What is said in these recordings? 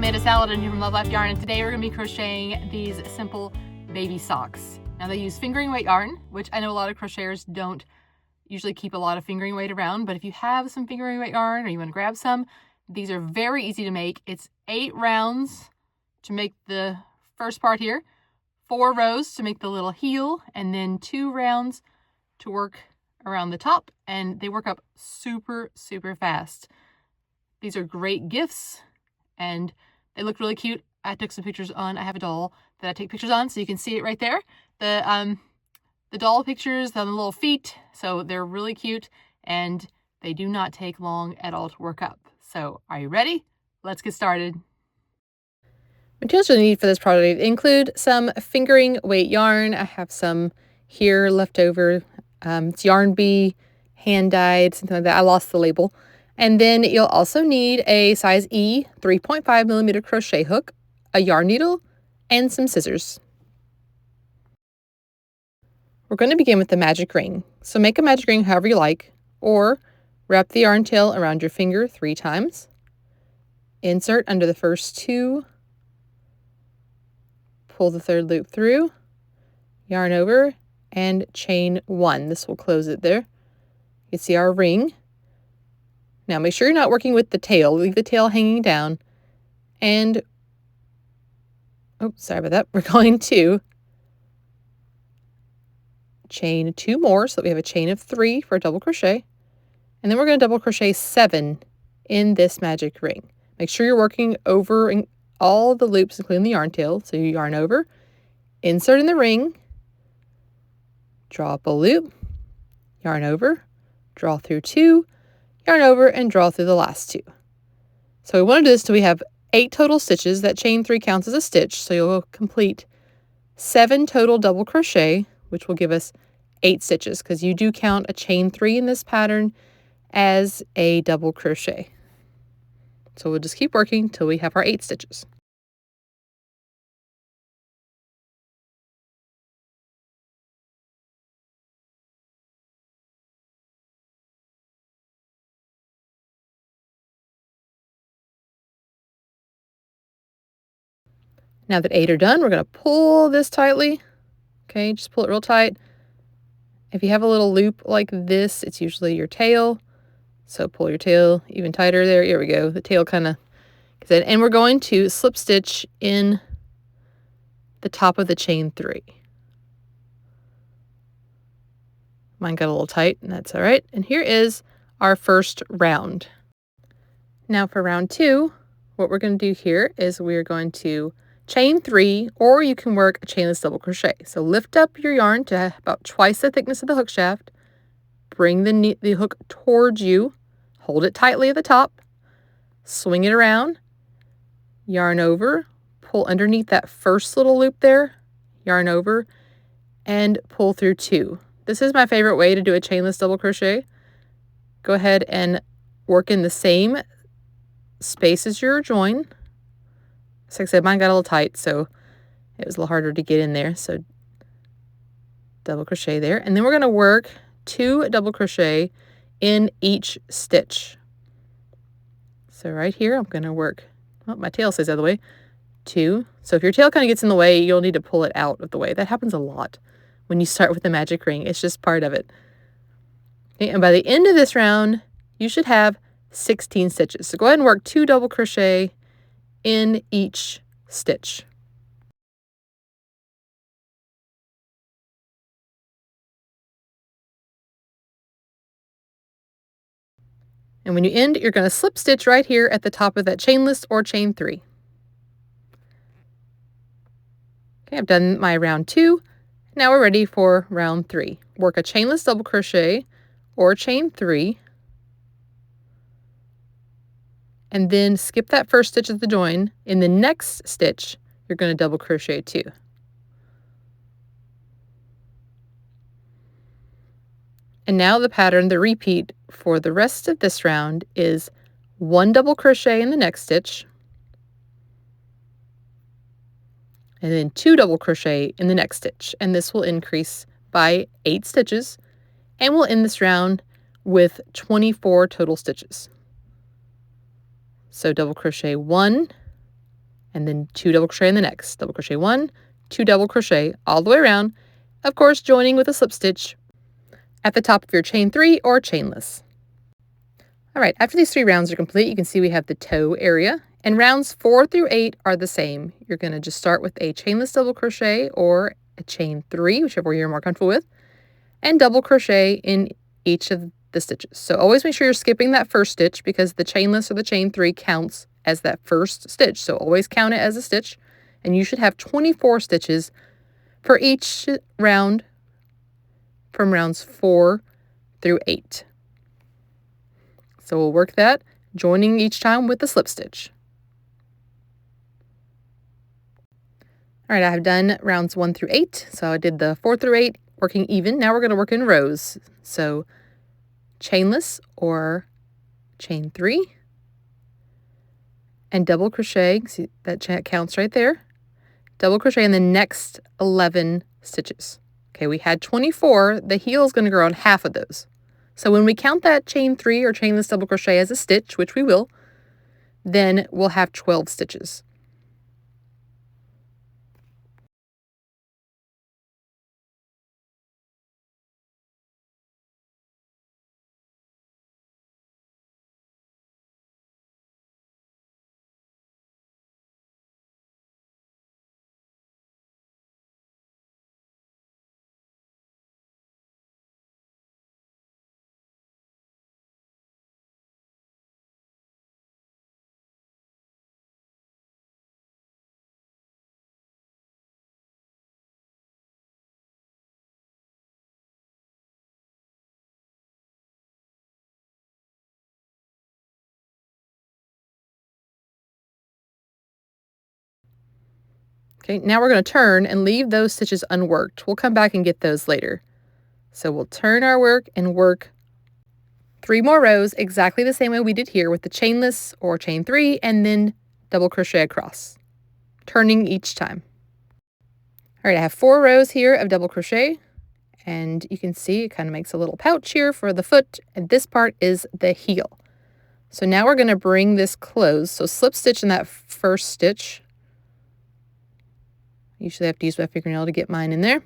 Amanda Saladin here from Love Life Yarn, and today we're going to be crocheting these simple baby socks. Now they use fingering weight yarn, which I know a lot of crocheters don't usually keep a lot of fingering weight around, but if you have some fingering weight yarn or you want to grab some, these are very easy to make. It's 8 rounds to make the first part here, 4 rows to make the little heel, and then 2 rounds to work around the top, and they work up super, super fast. These are great gifts, and they look really cute. I took some pictures on, I have a doll that I take pictures on, so you can see it right there. The doll pictures, the little feet, so they're really cute, and they do not take long at all to work up. So, are you ready? Let's get started. Materials you'll need for this project include some fingering weight yarn. I have some here left over. It's Yarn Bee, hand dyed, something like that. I lost the label. And then you'll also need a size E 3.5 millimeter crochet hook, a yarn needle, and some scissors. We're going to begin with the magic ring. So make a magic ring however you like, or wrap the yarn tail around your finger 3 times. Insert under the first 2. Pull the 3rd loop through, yarn over, and chain 1. This will close it there. You can see our ring. Now make sure you're not working with the tail. Leave the tail hanging down. And, oh, sorry about that. We're going to chain 2 more so that we have a chain of 3 for a double crochet. And then we're going to double crochet 7 in this magic ring. Make sure you're working over all the loops, including the yarn tail. So you yarn over, insert in the ring, draw up a loop, yarn over, draw through 2, yarn over, and draw through the last 2. So we want to do this till we have 8 total stitches. That chain 3 counts as a stitch, so you'll complete 7 total double crochet, which will give us 8 stitches, because you do count a chain 3 in this pattern as a double crochet. So we'll just keep working till we have our 8 stitches. Now that 8 are done, we're going to pull this tightly. Okay, just pull it real tight. If you have a little loop like this, it's usually your tail. So pull your tail even tighter there. Here we go. The tail kind of gets in. And we're going to slip stitch in the top of the chain 3. Mine got a little tight, and that's all right. And here is our first round. Now for round 2, what we're going to do here is we're going to chain 3, or you can work a chainless double crochet. So lift up your yarn to about twice the thickness of the hook shaft. Bring the hook towards you. Hold it tightly at the top. Swing it around. Yarn over. Pull underneath that first little loop there. Yarn over. And pull through 2. This is my favorite way to do a chainless double crochet. Go ahead and work in the same space as your join. So like I said, mine got a little tight, so it was a little harder to get in there. So double crochet there. And then we're going to work 2 double crochet in each stitch. So right here, I'm going to work, well, my tail stays out of the way, 2. So if your tail kind of gets in the way, you'll need to pull it out of the way. That happens a lot when you start with the magic ring. It's just part of it. Okay, and by the end of this round, you should have 16 stitches. So go ahead and work 2 double crochet in each stitch. And when you end, you're going to slip stitch right here at the top of that chainless or chain 3. Okay, I've done my round 2. Now we're ready for round 3. Work a chainless double crochet or chain 3. And then skip that first stitch of the join. In the next stitch, you're going to double crochet 2. And now the pattern, the repeat for the rest of this round is 1 double crochet in the next stitch, and then 2 double crochet in the next stitch. And this will increase by 8 stitches, and we'll end this round with 24 total stitches. So double crochet 1, and then 2 double crochet in the next. Double crochet 1, 2 double crochet all the way around, of course joining with a slip stitch at the top of your chain 3 or chainless. All right, after these 3 rounds are complete, you can see we have the toe area, and rounds 4 through 8 are the same. You're going to just start with a chainless double crochet or a chain 3, whichever you're more comfortable with, and double crochet in each of the stitches. So always make sure you're skipping that first stitch because the chainless or the chain 3 counts as that first stitch. So always count it as a stitch, and you should have 24 stitches for each round from rounds 4 through 8. So we'll work that, joining each time with the slip stitch. All right, I have done rounds 1 through 8. So I did the 4 through 8, working even. Now we're going to work in rows. So chainless or chain 3 and double crochet. See that counts right there. Double crochet in the next 11 stitches. Okay, we had 24. The heel is going to grow on half of those. So when we count that chain 3 or chainless double crochet as a stitch, which we will, then we'll have 12 stitches. Okay, now we're going to turn and leave those stitches unworked. We'll come back and get those later. So we'll turn our work and work 3 more rows exactly the same way we did here with the chainless or chain 3 and then double crochet across, turning each time. All right, I have 4 rows here of double crochet, and you can see it kind of makes a little pouch here for the foot, and this part is the heel. So now we're going to bring this closed. So slip stitch in that first stitch. Usually I have to use my fingernail to get mine in there.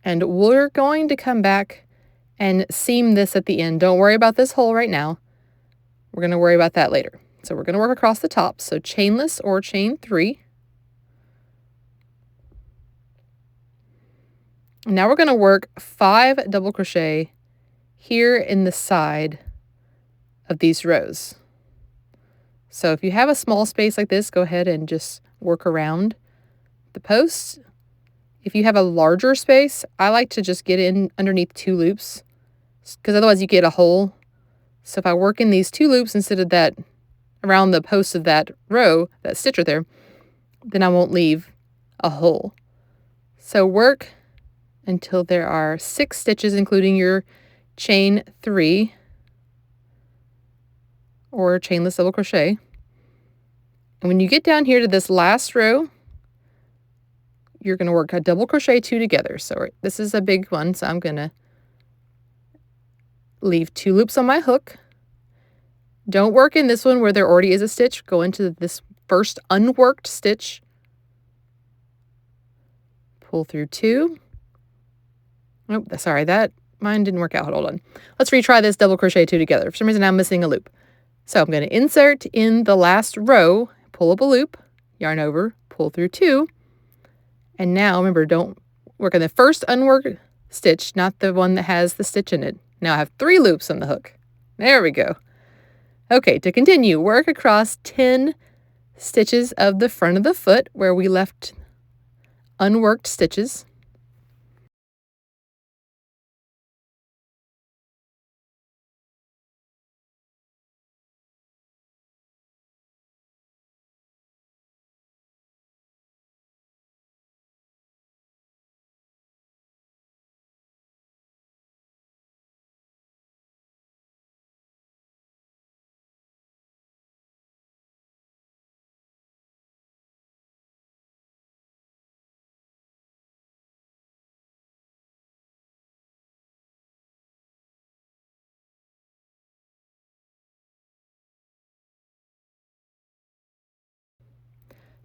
And we're going to come back and seam this at the end. Don't worry about this hole right now. We're going to worry about that later. So we're going to work across the top. So chainless or chain 3. And now we're going to work 5 double crochet here in the side of these rows. So if you have a small space like this, go ahead and just work around the posts. If you have a larger space, I like to just get in underneath 2 loops because otherwise you get a hole. So if I work in these 2 loops instead of that around the post of that row, that stitch right there, then I won't leave a hole. So work until there are 6 stitches, including your chain 3 or chainless double crochet. And when you get down here to this last row, you're going to work a double crochet 2 together. So this is a big one, so I'm going to leave 2 loops on my hook. Don't work in this one where there already is a stitch. Go into this first unworked stitch. Pull through 2. Oh, sorry, mine didn't work out. Hold on. Let's retry this double crochet 2 together. For some reason, I'm missing a loop. So I'm going to insert in the last row, pull up a loop, yarn over, pull through 2. And now, remember, don't work on the first unworked stitch, not the one that has the stitch in it. Now I have 3 loops on the hook. There we go. Okay, to continue, work across 10 stitches of the front of the foot where we left unworked stitches.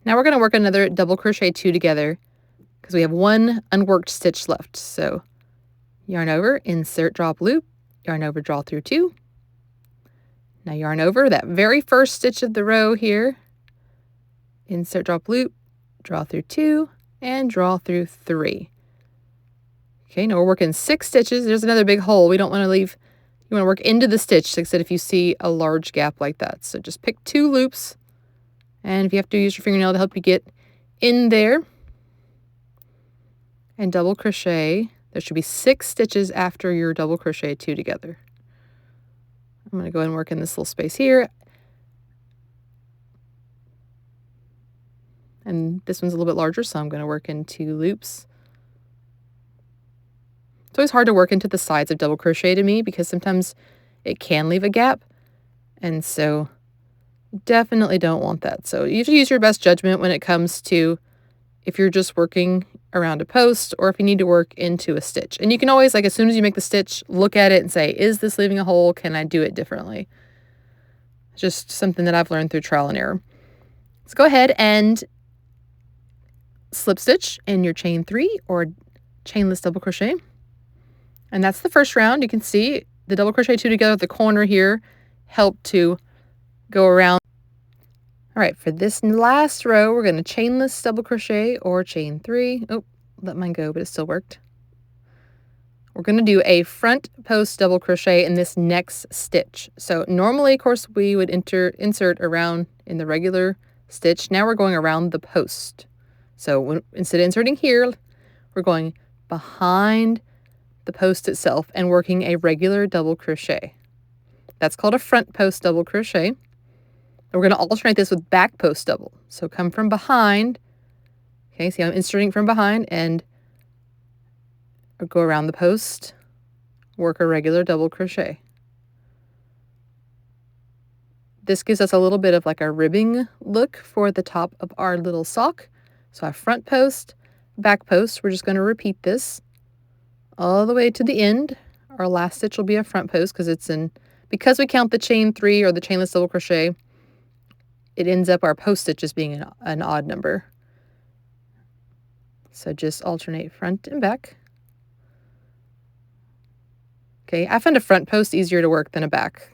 Now we're going to work another double crochet 2 together because we have one unworked stitch left. So yarn over, insert, drop loop, yarn over, draw through 2. Now yarn over that very first stitch of the row here, insert, drop loop, draw through 2, and draw through 3. Okay, now we're working 6 stitches. There's another big hole. We don't want to leave, you want to work into the stitch, like I said, if you see a large gap like that. So just pick 2 loops, and if you have to use your fingernail to help you get in there, and double crochet. There should be 6 stitches after your double crochet 2 together. I'm going to go ahead and work in this little space here. And this one's a little bit larger, so I'm going to work in 2 loops. It's always hard to work into the sides of double crochet to me because sometimes it can leave a gap. And so definitely don't want that. So you have to use your best judgment when it comes to if you're just working around a post or if you need to work into a stitch. And you can always, like, as soon as you make the stitch, look at it and say, is this leaving a hole? Can I do it differently? It's just something that I've learned through trial and error. So go ahead and slip stitch in your chain 3 or chainless double crochet. And that's the first round. You can see the double crochet 2 together at the corner here help to go around. All right, for this last row, we're going to chainless double crochet or chain 3. Oh, let mine go, but it still worked. We're going to do a front post double crochet in this next stitch. So normally, of course, we would insert around in the regular stitch. Now we're going around the post. So instead of inserting here, we're going behind the post itself and working a regular double crochet. That's called a front post double crochet. We're going to alternate this with back post double. So come from behind. Okay, see I'm inserting from behind and go around the post, work a regular double crochet. This gives us a little bit of like a ribbing look for the top of our little sock. So our front post, back post, we're just going to repeat this all the way to the end. Our last stitch will be a front post because we count the chain 3 or the chainless double crochet, it ends up our post stitches being an odd number. So just alternate front and back. Okay, I find a front post easier to work than a back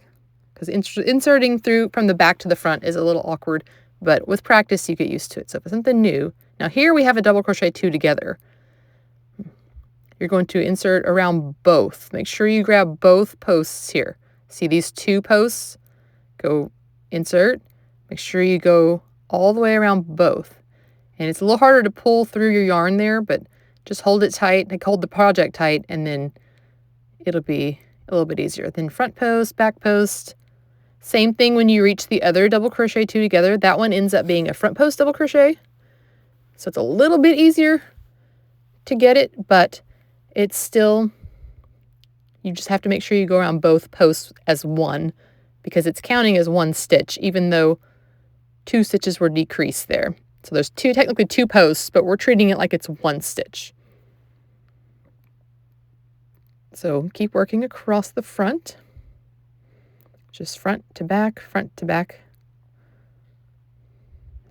because inserting through from the back to the front is a little awkward, but with practice you get used to it. So if it's something new. Now here we have a double crochet 2 together. You're going to insert around both. Make sure you grab both posts here. See these 2 posts? Go insert. Make sure you go all the way around both. And it's a little harder to pull through your yarn there, but just hold it tight, like hold the project tight, and then it'll be a little bit easier. Then front post, back post. Same thing when you reach the other double crochet 2 together. That one ends up being a front post double crochet. So it's a little bit easier to get it, but it's still, you just have to make sure you go around both posts as one because it's counting as 1 stitch, even though 2 stitches were decreased there. So there's technically 2 posts, but we're treating it like it's 1 stitch. So keep working across the front. Just front to back, front to back.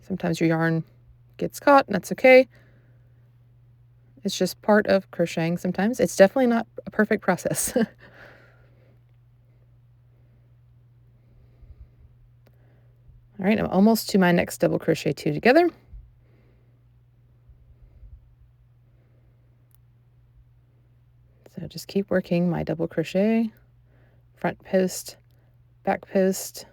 Sometimes your yarn gets caught, and that's okay. It's just part of crocheting sometimes. It's definitely not a perfect process. All right, I'm almost to my next double crochet 2 together. So just keep working my double crochet, front post, back post.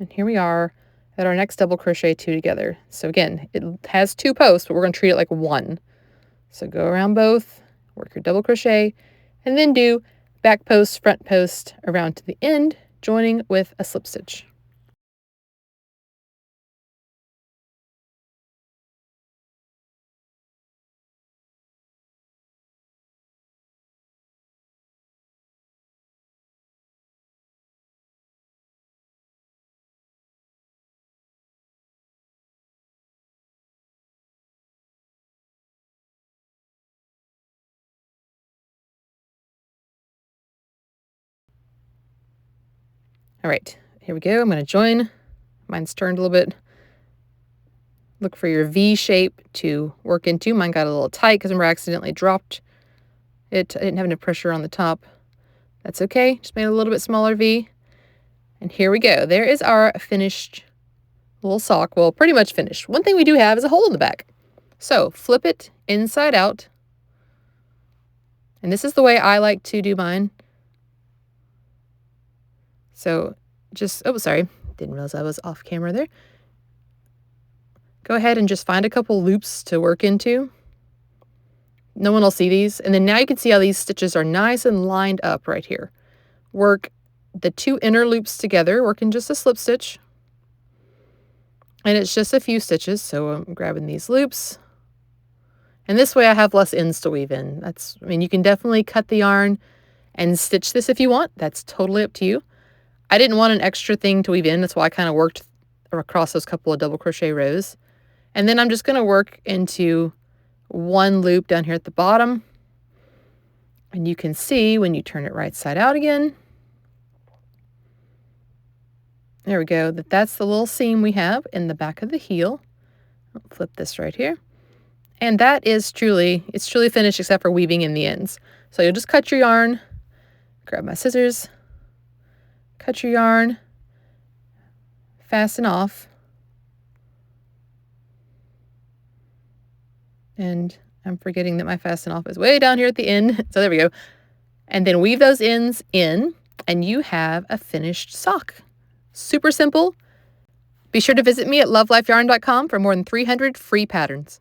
And here we are at our next double crochet 2 together. So again, it has 2 posts, but we're going to treat it like 1. So go around both, work your double crochet, and then do back post, front post around to the end, joining with a slip stitch. All right, here we go. I'm going to join. Mine's turned a little bit. Look for your V shape to work into. Mine got a little tight because I accidentally dropped it. I didn't have enough pressure on the top. That's okay. Just made a little bit smaller V. And here we go. There is our finished little sock. Well, pretty much finished. One thing we do have is a hole in the back. So flip it inside out. And this is the way I like to do mine. So just, oh, sorry. Didn't realize I was off camera there. Go ahead and just find a couple loops to work into. No one will see these. And then now you can see how these stitches are nice and lined up right here. Work the 2 inner loops together, work in just a slip stitch. And it's just a few stitches, so I'm grabbing these loops. And this way I have less ends to weave in. I mean, you can definitely cut the yarn and stitch this if you want. That's totally up to you. I didn't want an extra thing to weave in. That's why I kind of worked across those couple of double crochet rows. And then I'm just going to work into 1 loop down here at the bottom. And you can see when you turn it right side out again. There we go. That's the little seam we have in the back of the heel. I'll flip this right here. And that is it's truly finished except for weaving in the ends. So you'll just cut your yarn, grab my scissors, cut your yarn, fasten off. And I'm forgetting that my fasten off is way down here at the end. So there we go. And then weave those ends in and you have a finished sock. Super simple. Be sure to visit me at love.life.yarn.com for more than 300 free patterns.